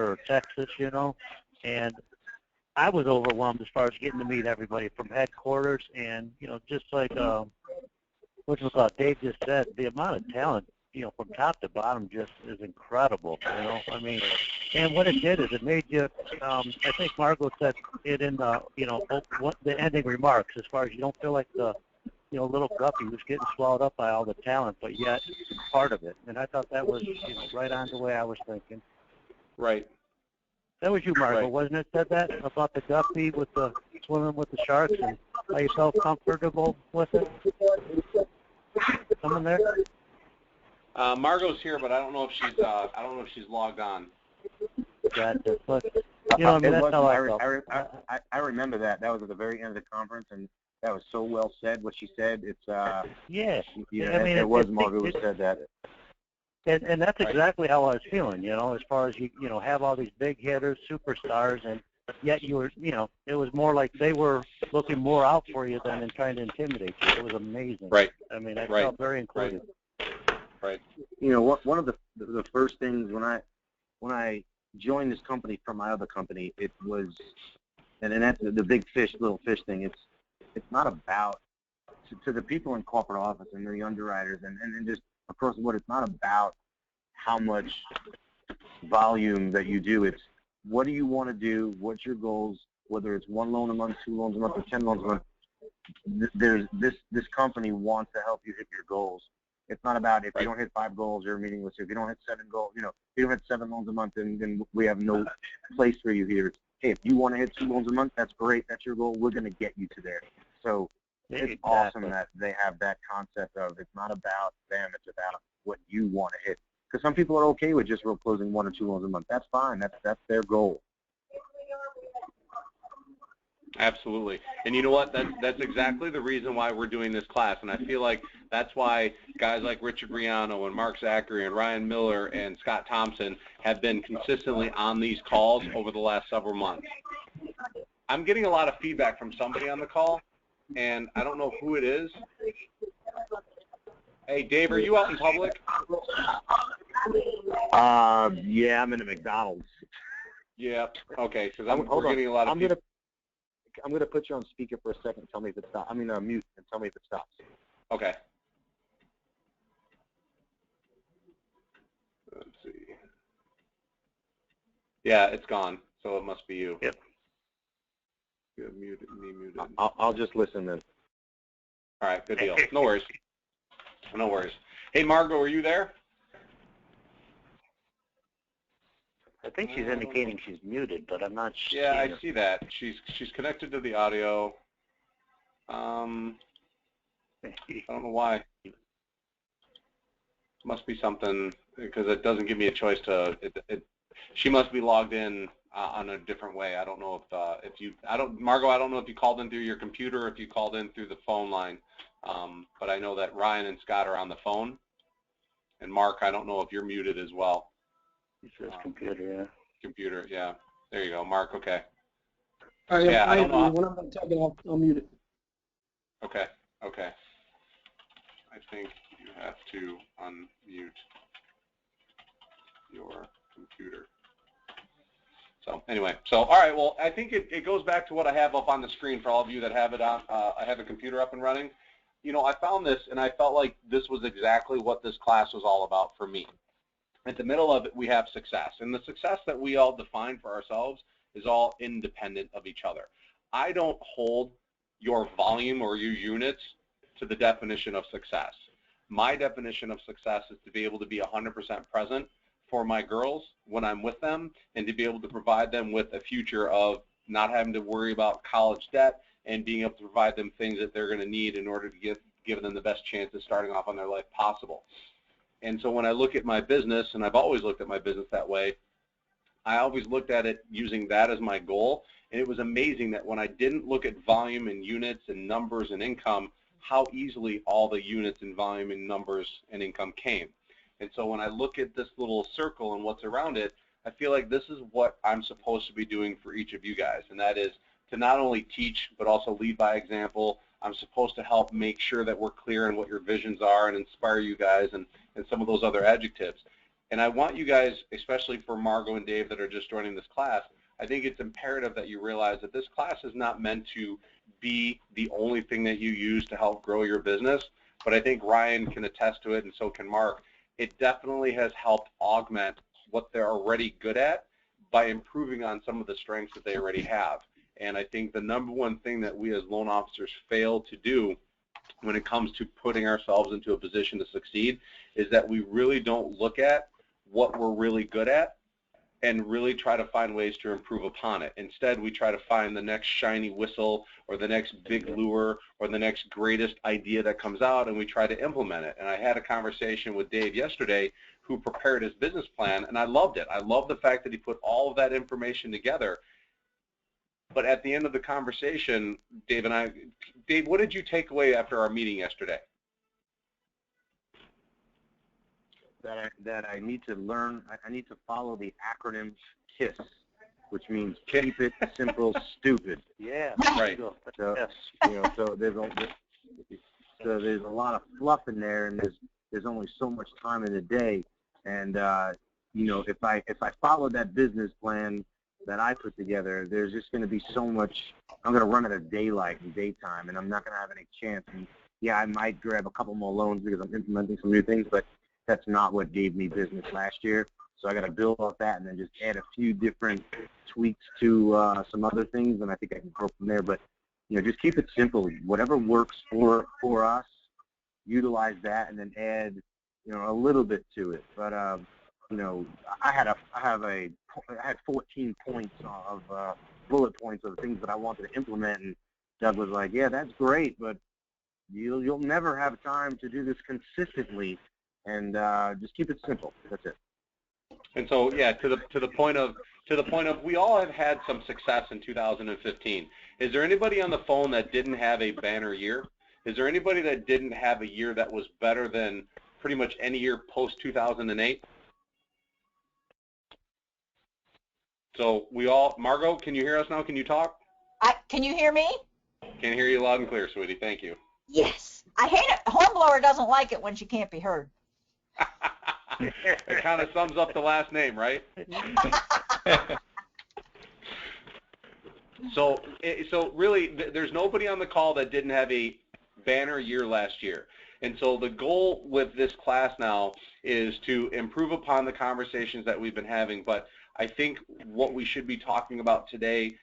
or Texas, you know, and I was overwhelmed as far as getting to meet everybody from headquarters, and you know, just like what Dave just said, the amount of talent, you know, from top to bottom just is incredible. You know, I mean, and what it did is it made you. I think Margot said it in the, you know, the ending remarks, as far as you don't feel like the, you know, little guppy who's getting swallowed up by all the talent, but yet part of it. And I thought that was, you know, right on the way I was thinking. Right. That was you, Margot, Right. wasn't it? Said that about the guppy with the swimming with the sharks and how you felt comfortable with it. Someone there? Margot's here, but I don't know if she's logged on. Gotcha. But you know, I mean, that's how I felt. I remember that. That was at the very end of the conference, and that was so well said. What she said, it's yeah. You know, I mean, it was Margot who said that. And that's exactly how I was feeling. You know, as far as you know, have all these big hitters, superstars, and yet you were, you know, it was more like they were looking more out for you than in trying to intimidate you. It was amazing. Right. I mean, I felt very included. Right. You know, one of the first things when I joined this company from my other company, it was, and that's the big fish, little fish thing. It's not about to the people in corporate office and the underwriters and just across the board. It's not about how much volume that you do. It's what do you want to do? What's your goals? Whether it's 1 loan a month, 2 loans a month, or 10 loans a month. This company wants to help you hit your goals. It's not about if you don't hit 5 goals, you're meaningless. If you don't hit 7 goals, you know, if you don't hit 7 loans a month, then we have no place for you here. It's, hey, if you want to hit 2 loans a month, that's great. That's your goal. We're going to get you to there. So it's awesome that they have that concept of it's not about them. It's about what you want to hit. Because some people are okay with just closing 1 or 2 loans a month. That's fine. That's their goal. Absolutely. And you know what? That's exactly the reason why we're doing this class. And I feel like that's why guys like Richard Briano and Mark Zachary and Ryan Miller and Scott Thompson have been consistently on these calls over the last several months. I'm getting a lot of feedback from somebody on the call, and I don't know who it is. Hey, Dave, are you out in public? Yeah, I'm in a McDonald's. Yeah. Okay. Because we're getting a lot of feedback. I'm going to put you on speaker for a second and tell me if it stops. I mean, mute and tell me if it stops. Okay. Let's see. Yeah, it's gone, so it must be you. Yep. You have muted, me muted. I'll just listen then. All right, good deal. No worries. No worries. Hey, Margot, are you there? I think she's indicating she's muted, but I'm not sure. Yeah, I see that. She's connected to the audio. I don't know why. Must be something because it doesn't give me a choice to. She must be logged in on a different way. I don't know if you. Margot, I don't know if you called in through your computer or if you called in through the phone line. But I know that Ryan and Scott are on the phone, and Mark, I don't know if you're muted as well. It says computer, yeah. Computer, yeah. There you go, Mark. Okay. All right, yeah, I don't know. When I'm done talking, I'll mute it. Okay. Okay. I think you have to unmute your computer. So anyway, all right. Well, I think it goes back to what I have up on the screen for all of you that have it on. I have a computer up and running. You know, I found this and I felt like this was exactly what this class was all about for me. At the middle of it, we have success. And the success that we all define for ourselves is all independent of each other. I don't hold your volume or your units to the definition of success. My definition of success is to be able to be 100% present for my girls when I'm with them and to be able to provide them with a future of not having to worry about college debt and being able to provide them things that they're going to need in order to give them the best chance of starting off on their life possible. And so when I look at my business, and I've always looked at my business that way, I always looked at it using that as my goal. And it was amazing that when I didn't look at volume and units and numbers and income, how easily all the units and volume and numbers and income came. And so when I look at this little circle and what's around it, I feel like this is what I'm supposed to be doing for each of you guys. And that is to not only teach, but also lead by example. I'm supposed to help make sure that we're clear on what your visions are and inspire you guys and some of those other adjectives. And I want you guys, especially for Margot and Dave that are just joining this class, I think it's imperative that you realize that this class is not meant to be the only thing that you use to help grow your business, but I think Ryan can attest to it, and so can Mark. It definitely has helped augment what they're already good at by improving on some of the strengths that they already have. And I think the number one thing that we as loan officers fail to do when it comes to putting ourselves into a position to succeed is that we really don't look at what we're really good at and really try to find ways to improve upon it. Instead, we try to find the next shiny whistle or the next big lure or the next greatest idea that comes out, and we try to implement it. And I had a conversation with Dave yesterday who prepared his business plan, and I loved it. I love the fact that he put all of that information together. But at the end of the conversation, Dave, what did you take away after our meeting yesterday? That I need to learn. I need to follow the acronym KISS, which means keep it simple, stupid. Yeah. Right. So Yes. so there's a lot of fluff in there, and there's only so much time in the day. And if I follow that business plan that I put together, there's just going to be so much. I'm going to run out of daylight and daytime, and I'm not going to have any chance. And yeah, I might grab a couple more loans because I'm implementing some new things, but that's not what gave me business last year. So I got to build off that and then just add a few different tweaks to some other things, and I think I can grow from there. But just keep it simple. Whatever works for us, utilize that, and then add a little bit to it. But I had 14 points of bullet points of things that I wanted to implement, and Doug was like, "Yeah, that's great, but you'll never have time to do this consistently, and just keep it simple." That's it. And so, yeah, to the point of we all have had some success in 2015. Is there anybody on the phone that didn't have a banner year? Is there anybody that didn't have a year that was better than pretty much any year post 2008? So we all, Margot, can you hear us now? Can you talk? Can you hear me? Can hear you loud and clear, sweetie. Thank you. Yes. I hate it. Hornblower doesn't like it when she can't be heard. It kind of sums up the last name, right? So really, there's nobody on the call that didn't have a banner year last year. And so the goal with this class now is to improve upon the conversations that we've been having. But I think what we should be talking about today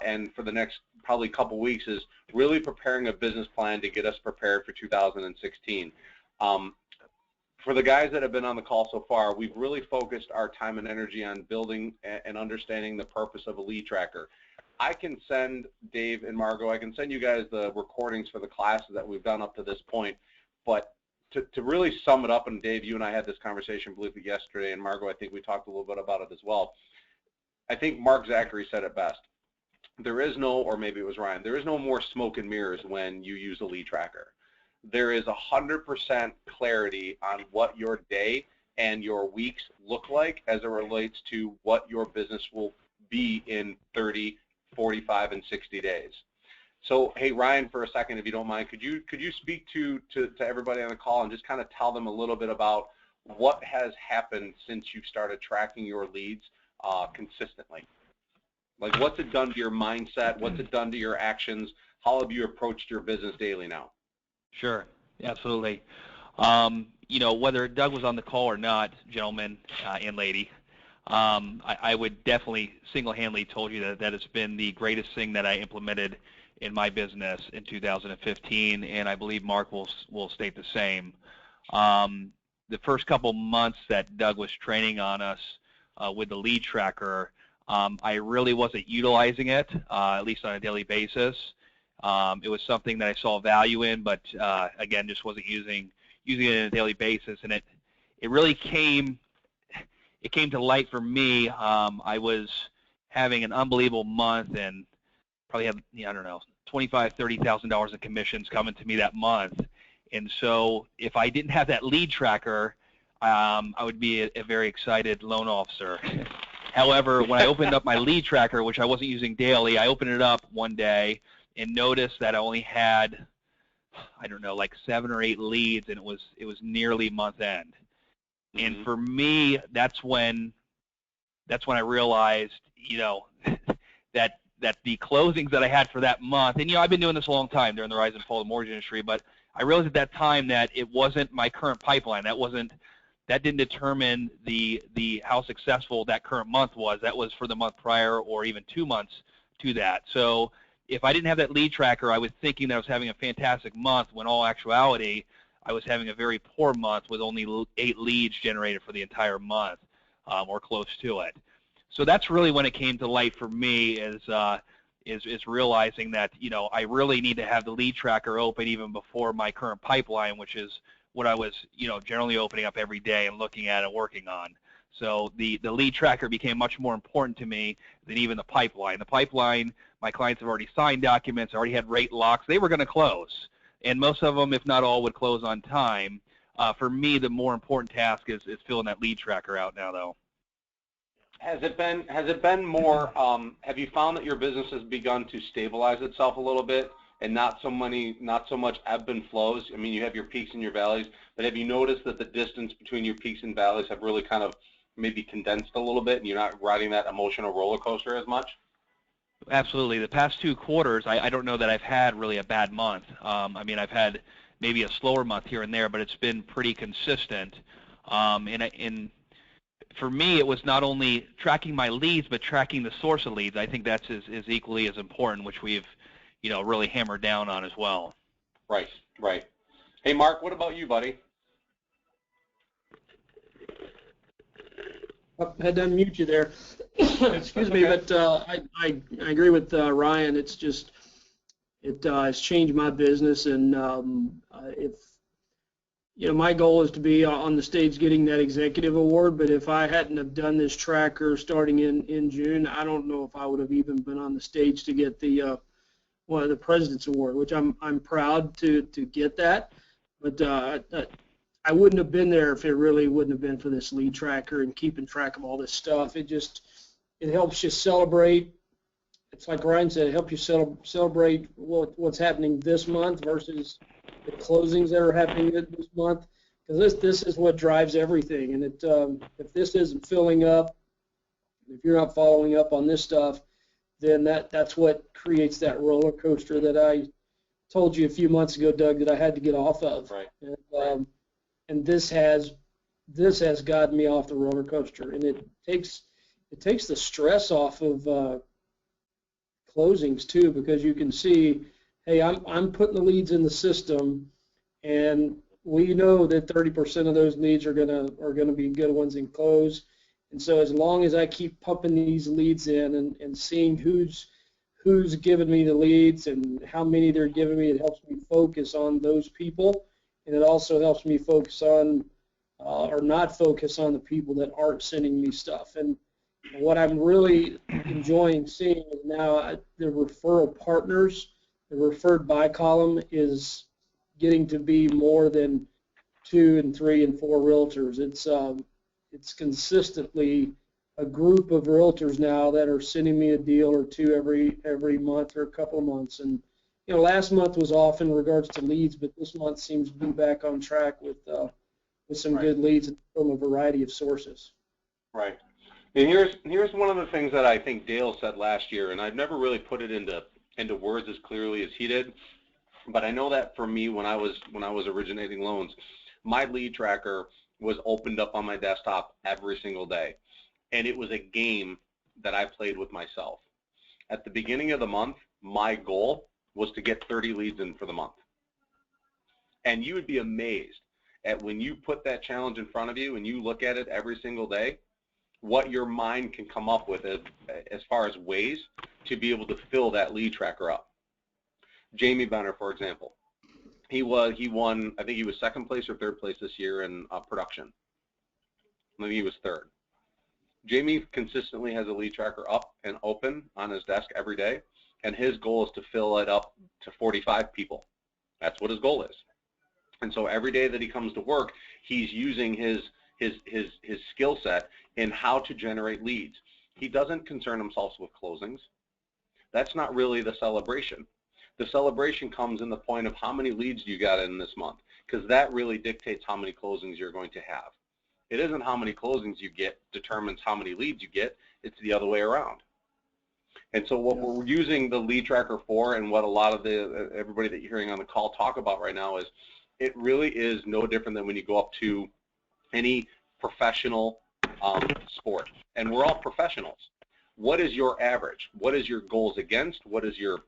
and for the next probably couple weeks is really preparing a business plan to get us prepared for 2016. For the guys that have been on the call so far, we've really focused our time and energy on building and understanding the purpose of a lead tracker. I can send Dave and Margot, I can send you guys the recordings for the classes that we've done up to this point, but to really sum it up, and Dave, you and I had this conversation, I believe, yesterday, and Margot, I think we talked a little bit about it as well. I think Mark Zachary said it best. There is no, or maybe it was Ryan, there is no more smoke and mirrors when you use a lead tracker. There is 100% clarity on what your day and your weeks look like as it relates to what your business will be in 30, 45, and 60 days. So, hey, Ryan, for a second, if you don't mind, could you speak to everybody on the call and just kind of tell them a little bit about what has happened since you've started tracking your leads consistently? Like, what's it done to your mindset? What's it done to your actions? How have you approached your business daily now? Sure, absolutely. Whether Doug was on the call or not, gentlemen and lady, I would definitely single-handedly told you that has been the greatest thing that I implemented in my business in 2015, and I believe Mark will state the same. The first couple months that Doug was training on us with the lead tracker, I really wasn't utilizing it, at least on a daily basis. It was something that I saw value in, but again, just wasn't using it on a daily basis, and it really came to light for me. I was having an unbelievable month and probably had, I don't know, $25,000, $30,000 in commissions coming to me that month. And so if I didn't have that lead tracker, I would be a very excited loan officer. However, when I opened up my lead tracker, which I wasn't using daily, I opened it up one day and noticed that I only had, I don't know, like 7 or 8 leads, and it was nearly month end. And for me, that's when I realized, that the closings that I had for that month, and I've been doing this a long time during the rise and fall of the mortgage industry, but I realized at that time that it wasn't my current pipeline. That didn't determine the how successful that current month was. That was for the month prior or even 2 months to that. So if I didn't have that lead tracker, I was thinking that I was having a fantastic month, when all actuality, I was having a very poor month with only 8 leads generated for the entire month, or close to it. So that's really when it came to light for me, is realizing that I really need to have the lead tracker open even before my current pipeline, which is what I was generally opening up every day and looking at and working on. So the lead tracker became much more important to me than even the pipeline. The pipeline, my clients have already signed documents, already had rate locks. They were going to close, and most of them, if not all, would close on time. For me, the more important task is filling that lead tracker out now, though. Has it been more, have you found that your business has begun to stabilize itself a little bit, and not so much ebb and flows? I mean, you have your peaks and your valleys, but have you noticed that the distance between your peaks and valleys have really kind of maybe condensed a little bit, and you're not riding that emotional roller coaster as much? Absolutely. The past 2 quarters, I don't know that I've had really a bad month. I mean, I've had maybe a slower month here and there, but it's been pretty consistent. And for me, it was not only tracking my leads, but tracking the source of leads. I think that's is equally as important, which we've really hammered down on as well. Right, right. Hey, Mark, what about you, buddy? I had to unmute you there. Excuse me, but I agree with Ryan. It's just it has changed my business, and if my goal is to be on the stage getting that executive award, but if I hadn't have done this tracker starting in June, I don't know if I would have even been on the stage to get the one of the President's Award, which I'm proud to get that, but I wouldn't have been there if it really wouldn't have been for this lead tracker and keeping track of all this stuff. It helps you celebrate. It's like Ryan said, it helps you celebrate what's happening this month versus the closings that are happening this month, because this is what drives everything. And if this isn't filling up, if you're not following up on this stuff, then that's what creates that roller coaster that I told you a few months ago, Doug, that I had to get off of. Right. And this has gotten me off the roller coaster, and it takes the stress off of closings too, because you can see, hey, I'm putting the leads in the system, and we know that 30% of those leads are gonna be good ones in close. And so as long as I keep pumping these leads in and seeing who's giving me the leads and how many they're giving me, it helps me focus on those people. And it also helps me focus on, or not focus on, the people that aren't sending me stuff. And what I'm really enjoying seeing is now the referral partners, the referred by column is getting to be more than 2 and 3 and 4 realtors. It's consistently a group of realtors now that are sending me a deal or 2 every month or a couple of months. And last month was off in regards to leads, but this month seems to be back on track with some Right. good leads from a variety of sources. Right. And here's one of the things that I think Dale said last year, and I've never really put it into words as clearly as he did, but I know that for me, when I was originating loans, my lead tracker was opened up on my desktop every single day, and it was a game that I played with myself. At the beginning of the month, my goal was to get 30 leads in for the month. And you would be amazed at when you put that challenge in front of you and you look at it every single day, what your mind can come up with as far as ways to be able to fill that lead tracker up. Jamie Benner, for example, he won, I think he was 2nd place or 3rd place this year in production. Maybe he was 3rd. Jamie consistently has a lead tracker up and open on his desk every day, and his goal is to fill it up to 45 people. That's what his goal is. And so every day that he comes to work, he's using his skill set in how to generate leads. He doesn't concern himself with closings. That's not really the celebration. The celebration comes in the point of how many leads you got in this month, because that really dictates how many closings you're going to have. It isn't how many closings you get determines how many leads you get. It's the other way around. And so what we're using the lead tracker for, and what a lot of the everybody that you're hearing on the call talk about right now, is it really is no different than when you go up to any professional sport. And we're all professionals. What is your average? What is your goals against? What is your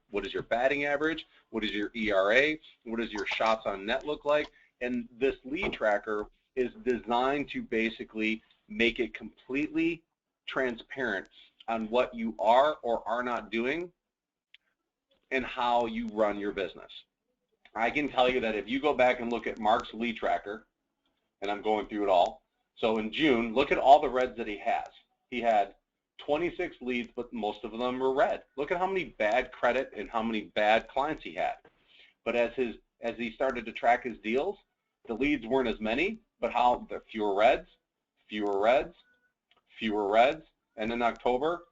batting average? What is your ERA? What does your shots on net look like? And this lead tracker is designed to basically make it completely transparent on what you are or are not doing and how you run your business. I can tell you that if you go back and look at Mark's lead tracker, and I'm going through it all, so in June, look at all the reds that he has. He had 26 leads, but most of them were red. Look at how many bad credit and how many bad clients he had. But as he started to track his deals, the leads weren't as many, but the fewer reds, fewer reds, fewer reds, and in October,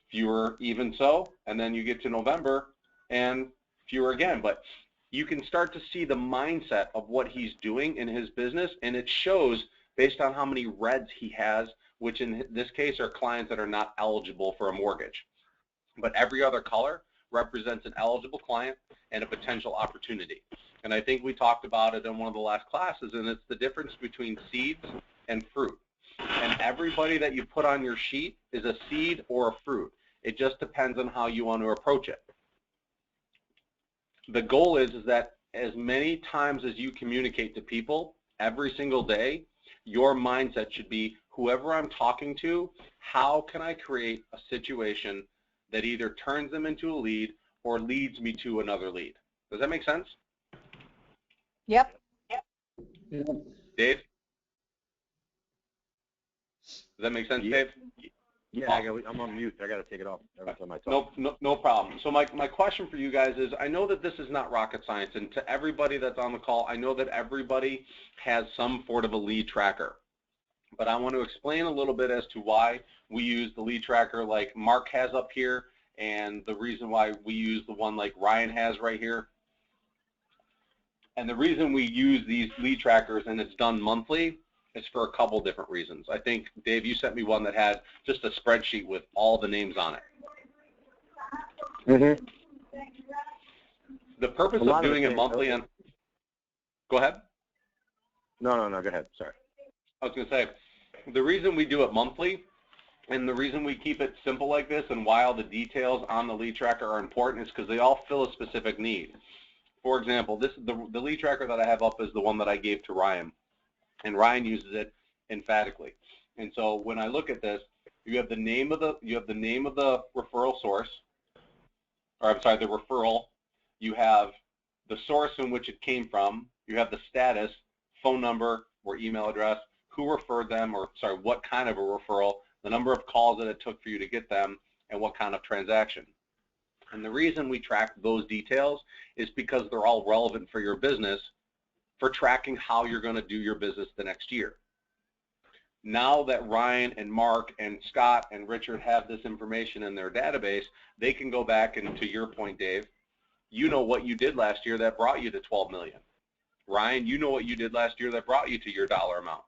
fewer even so, and then you get to November and fewer again. But you can start to see the mindset of what he's doing in his business, and it shows based on how many reds he has, which in this case are clients that are not eligible for a mortgage. But every other color represents an eligible client and a potential opportunity. And I think we talked about it in one of the last classes, and it's the difference between seeds and fruit. And everybody that you put on your sheet is a seed or a fruit. It just depends on how you want to approach it. The goal is that as many times as you communicate to people every single day, your mindset should be, whoever I'm talking to, how can I create a situation that either turns them into a lead or leads me to another lead? Does that make sense? Yep. Yeah. Dave? Does that make sense, Dave? Yeah, I'm on mute. I got to take it off every time I talk. No problem. So my question for you guys is, I know that this is not rocket science, and to everybody that's on the call, I know that everybody has some sort of a lead tracker. But I want to explain a little bit as to why we use the lead tracker like Mark has up here, and the reason why we use the one like Ryan has right here. And the reason we use these lead trackers, and it's done monthly, is for a couple different reasons. I think, Dave, you sent me one that had just a spreadsheet with all the names on it. Mm-hmm. The purpose of doing it monthly on... Go ahead. No, go ahead. Sorry. I was going to say, the reason we do it monthly and the reason we keep it simple like this and why all the details on the lead tracker are important is because they all fill a specific need. For example, the lead tracker that I have up is the one that I gave to Ryan. And Ryan uses it emphatically. And so when I look at this, you have the name of the referral source, or I'm sorry, the referral. You have the source in which it came from. You have the status, phone number or email address, who referred them, or sorry, what kind of a referral, the number of calls that it took for you to get them, and what kind of transaction. And the reason we track those details is because they're all relevant for your business, for tracking how you're going to do your business the next year. Now that Ryan and Mark and Scott and Richard have this information in their database, they can go back and, to your point, Dave, you know what you did last year that brought you to 12 million. Ryan, you know what you did last year that brought you to your dollar amount.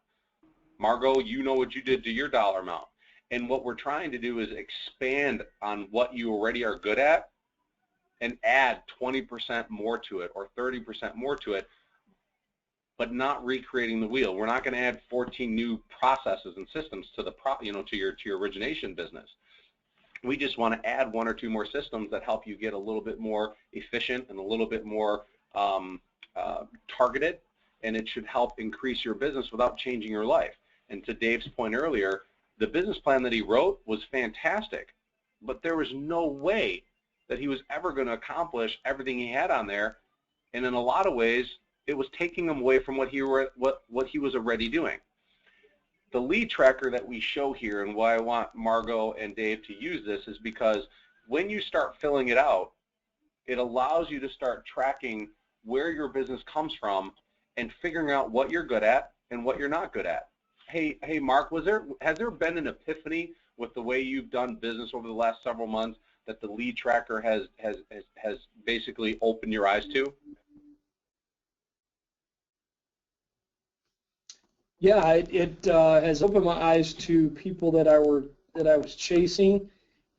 Margot, you know what you did to your dollar amount. And what we're trying to do is expand on what you already are good at and add 20% more to it or 30% more to it, but not recreating the wheel. We're not going to add 14 new processes and systems to the to your origination business. We just want to add 1 or 2 more systems that help you get a little bit more efficient and a little bit more targeted, and it should help increase your business without changing your life. And to Dave's point earlier, the business plan that he wrote was fantastic, but there was no way that he was ever going to accomplish everything he had on there, and in a lot of ways, it was taking him away from what he was already doing. The lead tracker that we show here, and why I want Margot and Dave to use this, is because when you start filling it out, it allows you to start tracking where your business comes from and figuring out what you're good at and what you're not good at. Hey, Mark, has there been an epiphany with the way you've done business over the last several months that the lead tracker has basically opened your eyes to? Yeah, it has opened my eyes to people that I was chasing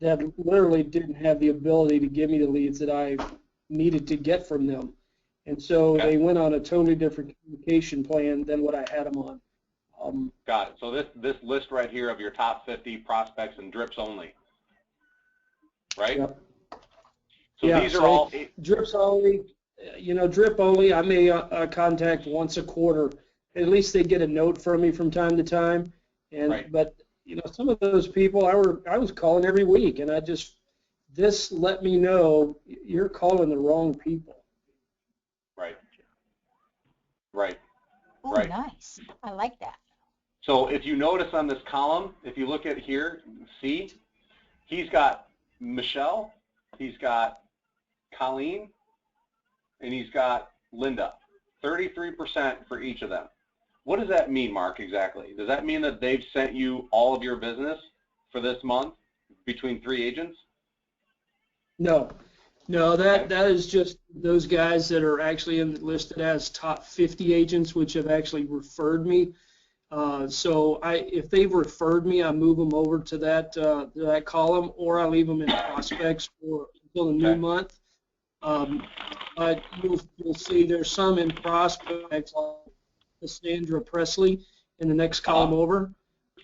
that literally didn't have the ability to give me the leads that I needed to get from them. And so Okay. they went on a totally different communication plan than what I had them on. Got it. So this list right here of your top 50 prospects and drips only, right? Yep. So Yeah, these are so all drips only. Drip only. I may contact once a quarter. At least they get a note from me from time to time. And Right. but some of those people I was calling every week, and this let me know you're calling the wrong people. right. Right. Oh, Right. nice. I like that. So if you notice on this column, if you look at here, see, he's got Michelle, he's got Colleen, and he's got Linda. 33% for each of them. What does that mean, Mark, exactly? Does that mean that they've sent you all of your business for this month between 3 agents? No, that is just those guys that are actually listed as top 50 agents, which have actually referred me. So if they've referred me, I move them over to that column, or I leave them in prospects until the new month. But you'll see there's some in prospects, like Cassandra Presley in the next column over.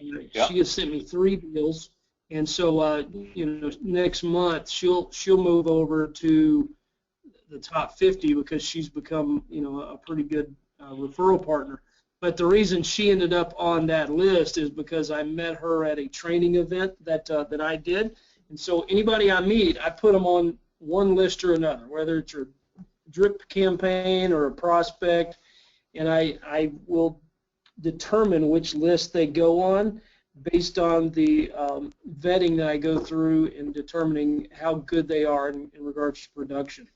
She has sent me 3 deals, and so next month she'll move over to the top 50 because she's become a pretty good referral partner. But the reason she ended up on that list is because I met her at a training event that I did. And so anybody I meet, I put them on one list or another, whether it's a drip campaign or a prospect, and I will determine which list they go on based on the vetting that I go through in determining how good they are in regards to production.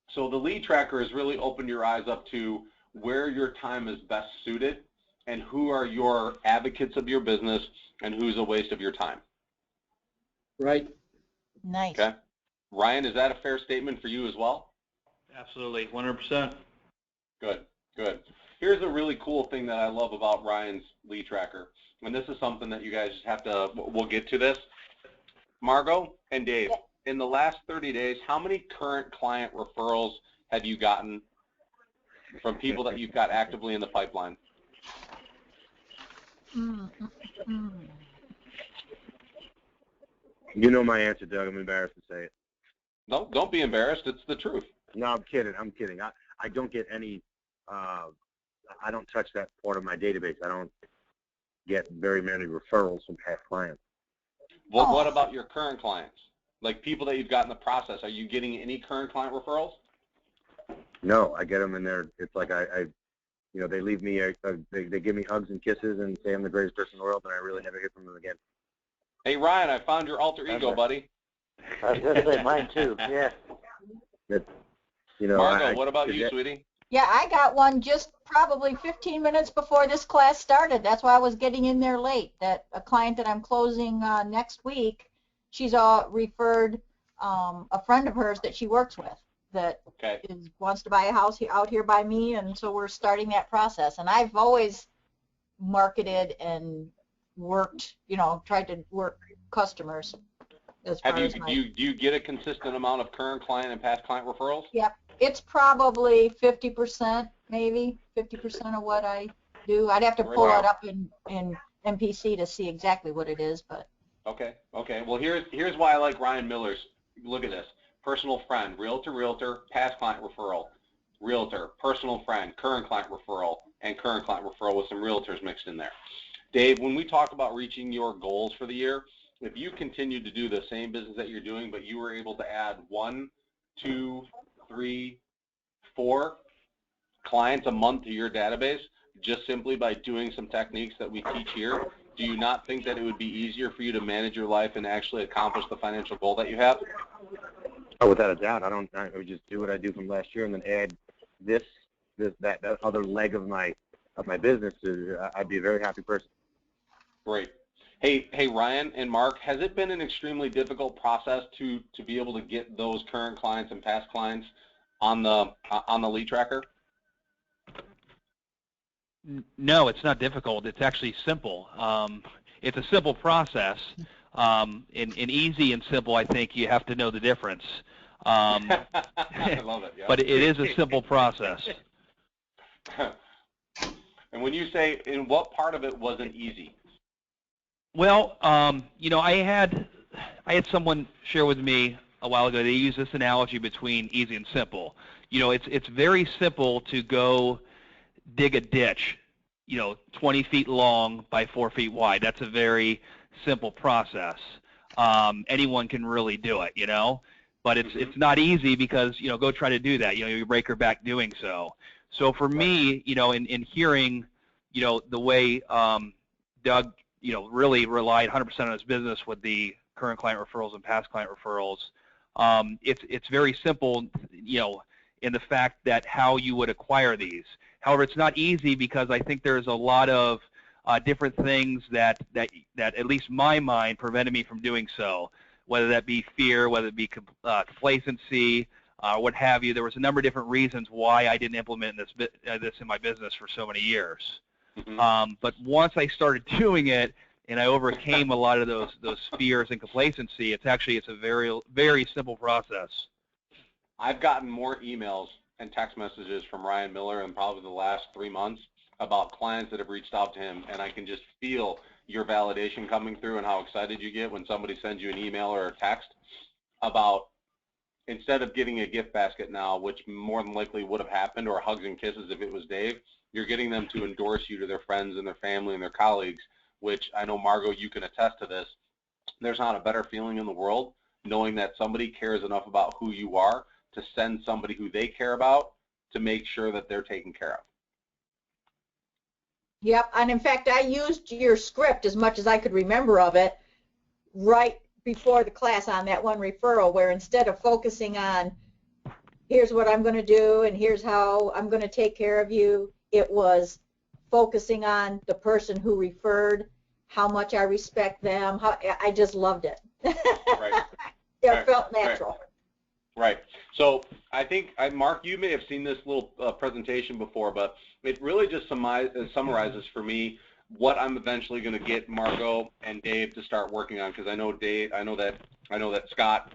So the lead tracker has really opened your eyes up to where your time is best suited and who are your advocates of your business and who's a waste of your time. Right. Nice. Okay. Ryan, is that a fair statement for you as well? Absolutely, 100%. Good, good. Here's a really cool thing that I love about Ryan's lead tracker, and this is something that you guys just have to, we'll get to this. Margot and Dave, in the last 30 days, how many current client referrals have you gotten from people that you've got actively in the pipeline? You know my answer, Doug. I'm embarrassed to say it. No, don't be embarrassed. It's the truth. No, I'm kidding. I'm kidding. I don't get any. I don't touch that part of my database. I don't get very many referrals from past clients. What about your current clients? Like people that you've got in the process, are you getting any current client referrals? No, I get them in there. It's like they leave me, they give me hugs and kisses and say I'm the greatest person in the world, and I really never hear from them again. Hey Ryan, I found your alter ego, buddy. I was going to say mine too, yeah. Margot, what about you, sweetie? Yeah, I got one just probably 15 minutes before this class started. That's why I was getting in there late. That a client that I'm closing next week, she's referred a friend of hers that she works with that wants to buy a house out here by me, and so we're starting that process. And I've always marketed and worked, tried to work customers. As far as do you get a consistent amount of current client and past client referrals? Yep. It's probably 50%, maybe 50% of what I do. I'd have to pull it up in MPC to see exactly what it is, but. Okay. Well, here's why I like Ryan Miller's. Look at this: personal friend, realtor, past client referral, realtor, personal friend, current client referral, and current client referral with some realtors mixed in there. Dave, when we talk about reaching your goals for the year, if you continue to do the same business that you're doing, but you were able to add 1, 2, 3, 4 clients a month to your database just simply by doing some techniques that we teach here, do you not think that it would be easier for you to manage your life and actually accomplish the financial goal that you have? Oh, without a doubt. I would just do what I do from last year and then add that other leg of my business. I'd be a very happy person. Great. Hey, Ryan and Mark, has it been an extremely difficult process to be able to get those current clients and past clients on the lead tracker? No, it's not difficult. It's actually simple. It's a simple process. In easy and simple, I think you have to know the difference. I love it. Yeah. But it is a simple process. And when you say, in what part of it wasn't easy? Well, you know, I had someone share with me a while ago. They use this analogy between easy and simple. You know, it's very simple to go dig a ditch, you know, 20 feet long by 4 feet wide. That's a very simple process. Anyone can really do it, you know, but it's not easy because, you know, go try to do that. You know, you break your back doing so. So for me, you know, in hearing, you know, the way Doug, you know, really relied 100% on his business with the current client referrals and past client referrals, it's very simple, you know, in the fact that how you would acquire these. However, it's not easy because I think there's a lot of different things that at least my mind prevented me from doing so, whether that be fear, whether it be complacency, what have you. There was a number of different reasons why I didn't implement this in my business for so many years. But once I started doing it and I overcame a lot of those fears and complacency, it's a very, very simple process. I've gotten more emails and text messages from Ryan Miller in probably the last 3 months about clients that have reached out to him, and I can just feel your validation coming through and how excited you get when somebody sends you an email or a text about, instead of getting a gift basket now, which more than likely would have happened, or hugs and kisses if it was Dave, you're getting them to endorse you to their friends and their family and their colleagues, which I know, Margot, you can attest to this. There's not a better feeling in the world knowing that somebody cares enough about who you are to send somebody who they care about to make sure that they're taken care of. Yep, and in fact, I used your script as much as I could remember of it right before the class on that one referral, where instead of focusing on here's what I'm going to do and here's how I'm going to take care of you, it was focusing on the person who referred, how much I respect them. I just loved it. Right. It felt natural. Right. So I think, Mark, you may have seen this little presentation before, but it really just summarizes for me what I'm eventually going to get Margot and Dave to start working on, because I know that Scott,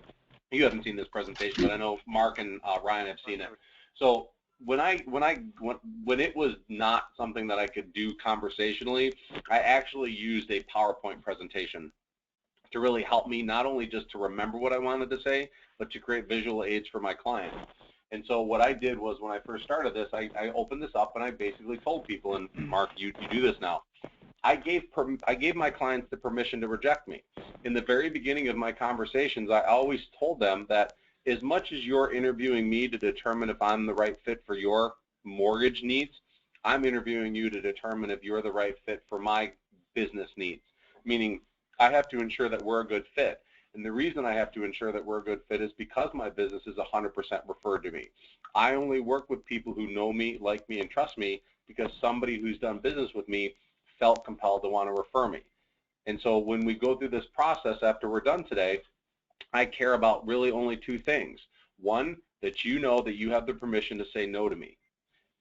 you haven't seen this presentation, but I know Mark and Ryan have seen it. So when it was not something that I could do conversationally, I actually used a PowerPoint presentation to really help me, not only just to remember what I wanted to say, but to create visual aids for my client. And so what I did was, when I first started this, I opened this up and I basically told people, and Mark, you do this now, I gave my clients the permission to reject me. In the very beginning of my conversations, I always told them that as much as you're interviewing me to determine if I'm the right fit for your mortgage needs, I'm interviewing you to determine if you're the right fit for my business needs, meaning I have to ensure that we're a good fit. And the reason I have to ensure that we're a good fit is because my business is 100% referred to me. I only work with people who know me, like me, and trust me because somebody who's done business with me felt compelled to want to refer me. And so when we go through this process after we're done today, I care about really only two things. One, that you know that you have the permission to say no to me.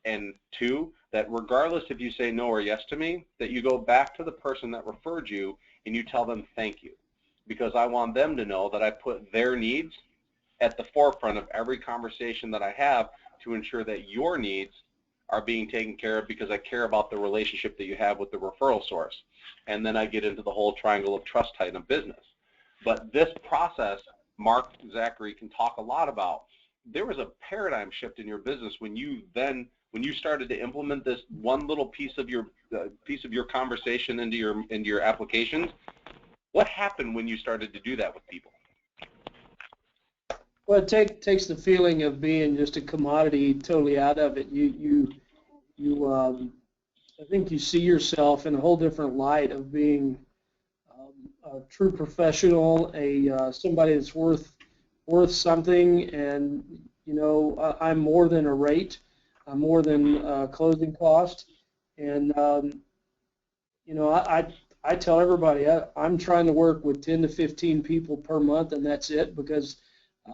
And two, that regardless if you say no or yes to me, that you go back to the person that referred you and you tell them thank you. Because I want them to know that I put their needs at the forefront of every conversation that I have to ensure that your needs are being taken care of, because I care about the relationship that you have with the referral source. And then I get into the whole triangle of trust type of business. But this process, Mark Zachary can talk a lot about. There was a paradigm shift in your business when you started to implement this one little piece of your conversation into your applications. What happened when you started to do that with people? Well, it takes the feeling of being just a commodity totally out of it. I think you see yourself in a whole different light of being a true professional, somebody that's worth something, and I'm more than a rate, I'm more than closing cost, and I tell everybody I'm trying to work with 10 to 15 people per month, and that's it, because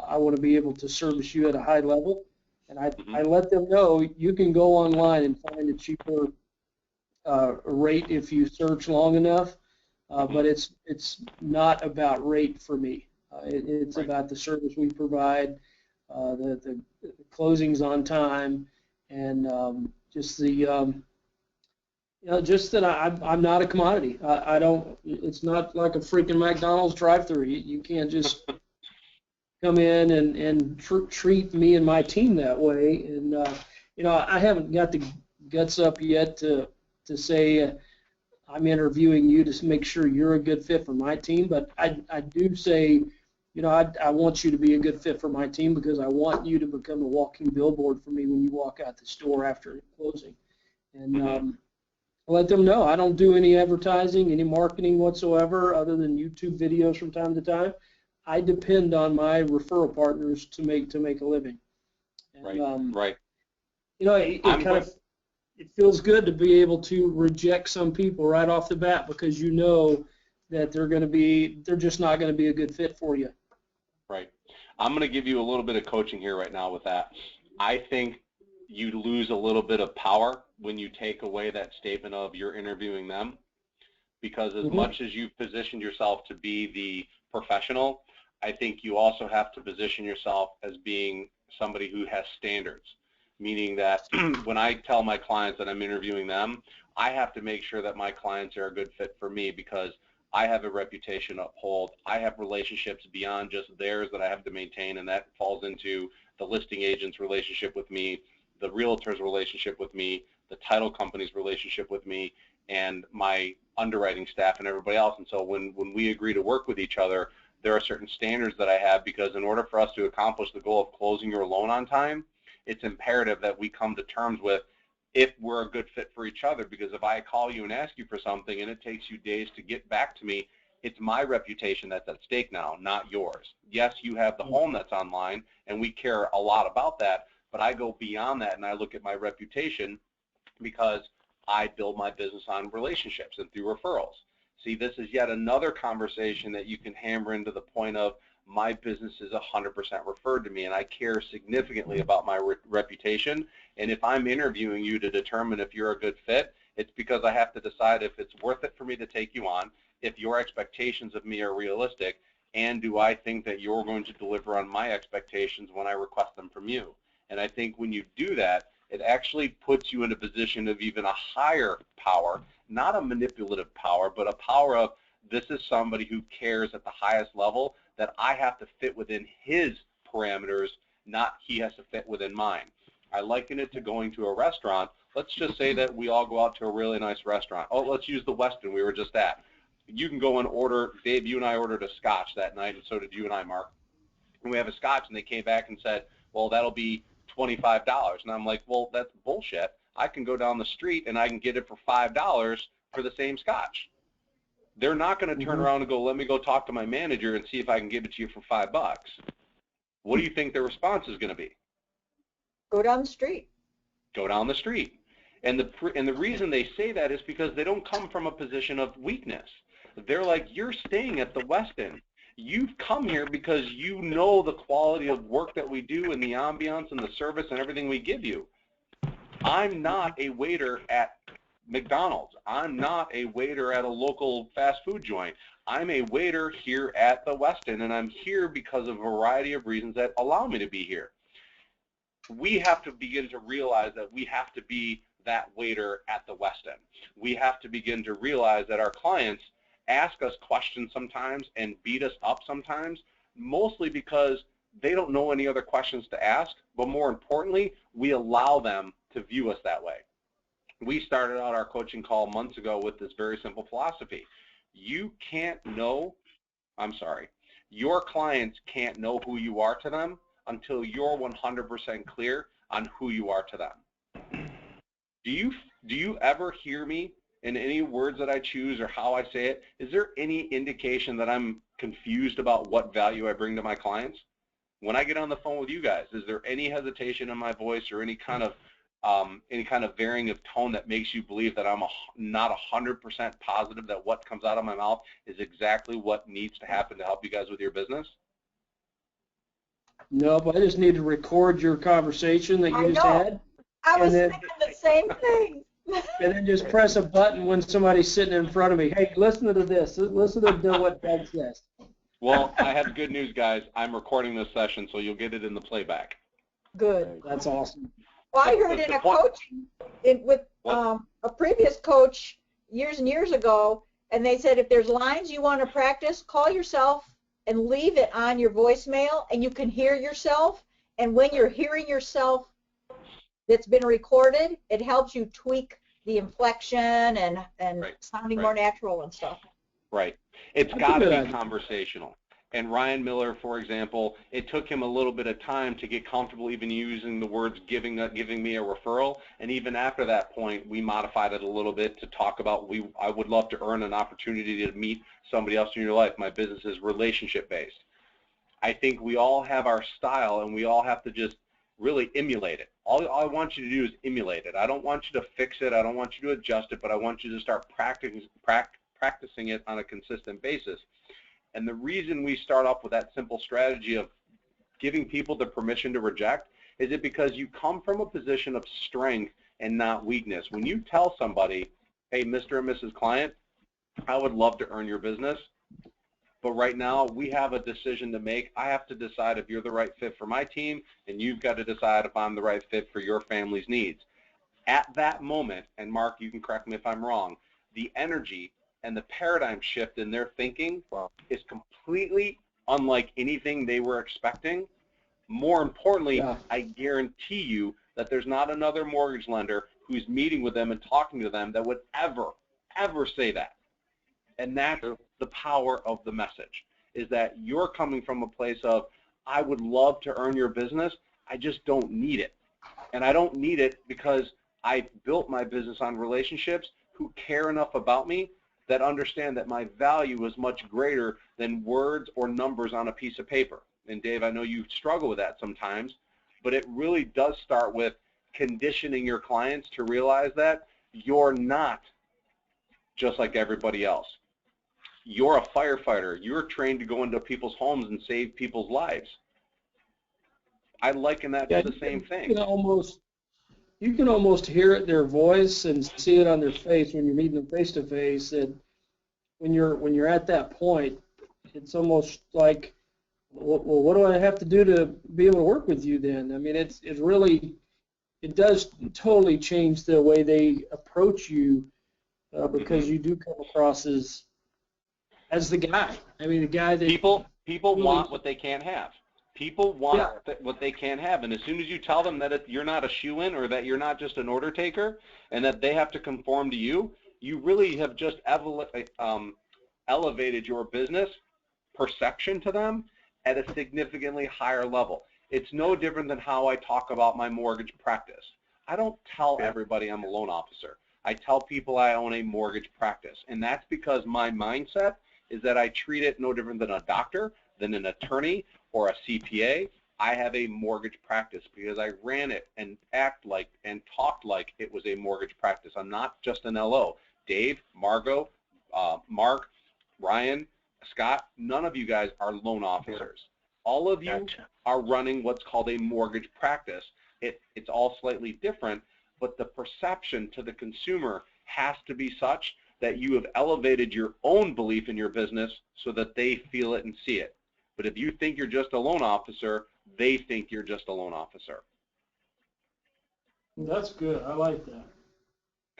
I want to be able to service you at a high level. And I let them know you can go online and find a cheaper rate if you search long enough, but it's not about rate for me. It's Right. about the service we provide, the closings on time, and just the just that I'm not a commodity. I don't. It's not like a freaking McDonald's drive-through. You can't just come in and treat me and my team that way. And I haven't got the guts up yet to say I'm interviewing you to make sure you're a good fit for my team. But I do say, I want you to be a good fit for my team because I want you to become a walking billboard for me when you walk out the store after closing. And let them know I don't do any advertising, any marketing whatsoever other than YouTube videos from time to time. I depend on my referral partners to make a living. And, Right. It feels good to be able to reject some people right off the bat because you know that they're just not going to be a good fit for you. Right. I'm going to give you a little bit of coaching here right now with that. I think you lose a little bit of power when you take away that statement of you're interviewing them, because as much as you've positioned yourself to be the professional, I think you also have to position yourself as being somebody who has standards, meaning that when I tell my clients that I'm interviewing them, I have to make sure that my clients are a good fit for me because I have a reputation to uphold. I have relationships beyond just theirs that I have to maintain, and that falls into the listing agent's relationship with me, the realtor's relationship with me, the title company's relationship with me, and my underwriting staff and everybody else. And so when we agree to work with each other, there are certain standards that I have because in order for us to accomplish the goal of closing your loan on time, it's imperative that we come to terms with if we're a good fit for each other, because if I call you and ask you for something and it takes you days to get back to me, it's my reputation that's at stake now, not yours. Yes, you have the home that's online, and we care a lot about that, but I go beyond that and I look at my reputation because I build my business on relationships and through referrals. See, this is yet another conversation that you can hammer into the point of my business is 100% referred to me, and I care significantly about my reputation. And if I'm interviewing you to determine if you're a good fit, it's because I have to decide if it's worth it for me to take you on, if your expectations of me are realistic, and do I think that you're going to deliver on my expectations when I request them from you. And I think when you do that, it actually puts you in a position of even a higher power, not a manipulative power, but a power of this is somebody who cares at the highest level, that I have to fit within his parameters, not he has to fit within mine. I liken it to going to a restaurant. Let's just say that we all go out to a really nice restaurant. Oh, let's use the Westin we were just at. You can go and order, Dave, you and I ordered a scotch that night, and so did you and I, Mark. And we have a scotch, and they came back and said, well, that'll be $25. And I'm like, well, that's bullshit. I can go down the street and I can get it for $5 for the same scotch. They're not going to turn around and go, let me go talk to my manager and see if I can give it to you for $5. What do you think their response is going to be? Go down the street. Go down the street. And the reason they say that is because they don't come from a position of weakness. They're like, you're staying at the Westin. You've come here because you know the quality of work that we do and the ambiance and the service and everything we give you. I'm not a waiter at McDonald's. I'm not a waiter at a local fast food joint. I'm a waiter here at the Westin, and I'm here because of a variety of reasons that allow me to be here. We have to begin to realize that we have to be that waiter at the Westin. We have to begin to realize that our clients ask us questions sometimes and beat us up sometimes, mostly because they don't know any other questions to ask, but more importantly, we allow them to view us that way. We started out our coaching call months ago with this very simple philosophy. Your clients can't know who you are to them until you're 100% clear on who you are to them. Do you ever hear me in any words that I choose or how I say it? Is there any indication that I'm confused about what value I bring to my clients? When I get on the phone with you guys, is there any hesitation in my voice or any kind of varying of tone that makes you believe that I'm not 100% positive that what comes out of my mouth is exactly what needs to happen to help you guys with your business? No, but I just need to record your conversation that you just had. I was thinking the same thing. and then just press a button when somebody's sitting in front of me. Hey, listen to this. Listen to what Doug says. Well, I have good news, guys. I'm recording this session, so you'll get it in the playback. Good. That's awesome. Well, I heard The in a point- coaching with What? a previous coach years and years ago, and they said if there's lines you want to practice, call yourself and leave it on your voicemail, and you can hear yourself. And when you're hearing yourself that's been recorded, it helps you tweak the inflection and Right, sounding right. more natural and stuff. Right. It's That's a got to good be idea. conversational. And Ryan Miller, for example, it took him a little bit of time to get comfortable even using the words giving me a referral. And even after that point, we modified it a little bit to talk about I would love to earn an opportunity to meet somebody else in your life. My business is relationship based. I think we all have our style, and we all have to just really emulate it. All I want you to do is emulate it. I don't want you to fix it. I don't want you to adjust it, but I want you to start practicing it on a consistent basis. And the reason we start off with that simple strategy of giving people the permission to reject is it because you come from a position of strength and not weakness. When you tell somebody, hey, Mr. and Mrs. Client, I would love to earn your business, but right now we have a decision to make. I have to decide if you're the right fit for my team, and you've got to decide if I'm the right fit for your family's needs. At that moment, and Mark, you can correct me if I'm wrong, the energy and the paradigm shift in their thinking is completely unlike anything they were expecting. More importantly, Yeah. I guarantee you that there's not another mortgage lender who's meeting with them and talking to them that would ever say that. And that's the power of the message, is that you're coming from a place of, I would love to earn your business, I just don't need it. And I don't need it because I built my business on relationships who care enough about me that understand that my value is much greater than words or numbers on a piece of paper. And Dave, I know you struggle with that sometimes, but it really does start with conditioning your clients to realize that you're not just like everybody else. You're a firefighter. You're trained to go into people's homes and save people's lives. I liken that to the same thing. You can almost hear it in their voice and see it on their face when you're meeting them face to face. And when you're at that point, it's almost like, well, what do I have to do to be able to work with you then? I mean, it does totally change the way they approach you because you do come across as the guy. I mean, the guy that people really want what they can't have. People want what they can't have, and as soon as you tell them that you're not a shoe-in or that you're not just an order taker and that they have to conform to you, you really have just elevated your business perception to them at a significantly higher level. It's no different than how I talk about my mortgage practice. I don't tell everybody I'm a loan officer. I tell people I own a mortgage practice, and that's because my mindset is that I treat it no different than a doctor, than an attorney, or a CPA. I have a mortgage practice because I ran it and act like and talked like it was a mortgage practice. I'm not just an LO. Dave, Margot, Mark, Ryan, Scott, none of you guys are loan officers. All of you are running what's called a mortgage practice. It's all slightly different, but the perception to the consumer has to be such that you have elevated your own belief in your business so that they feel it and see it. But if you think you're just a loan officer, they think you're just a loan officer. That's good. I like that.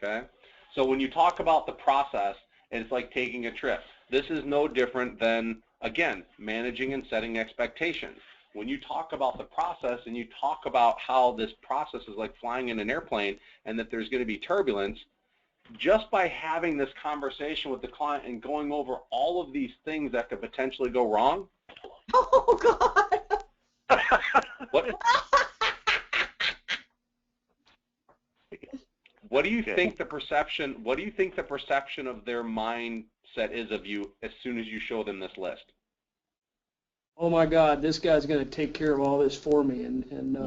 Okay? So when you talk about the process, it's like taking a trip. This is no different than, again, managing and setting expectations. When you talk about the process and you talk about how this process is like flying in an airplane and that there's going to be turbulence, just by having this conversation with the client and going over all of these things that could potentially go wrong. Oh, God. What do you think the perception? What do you think the perception of their mindset is of you as soon as you show them this list? Oh my God, this guy's going to take care of all this for me, and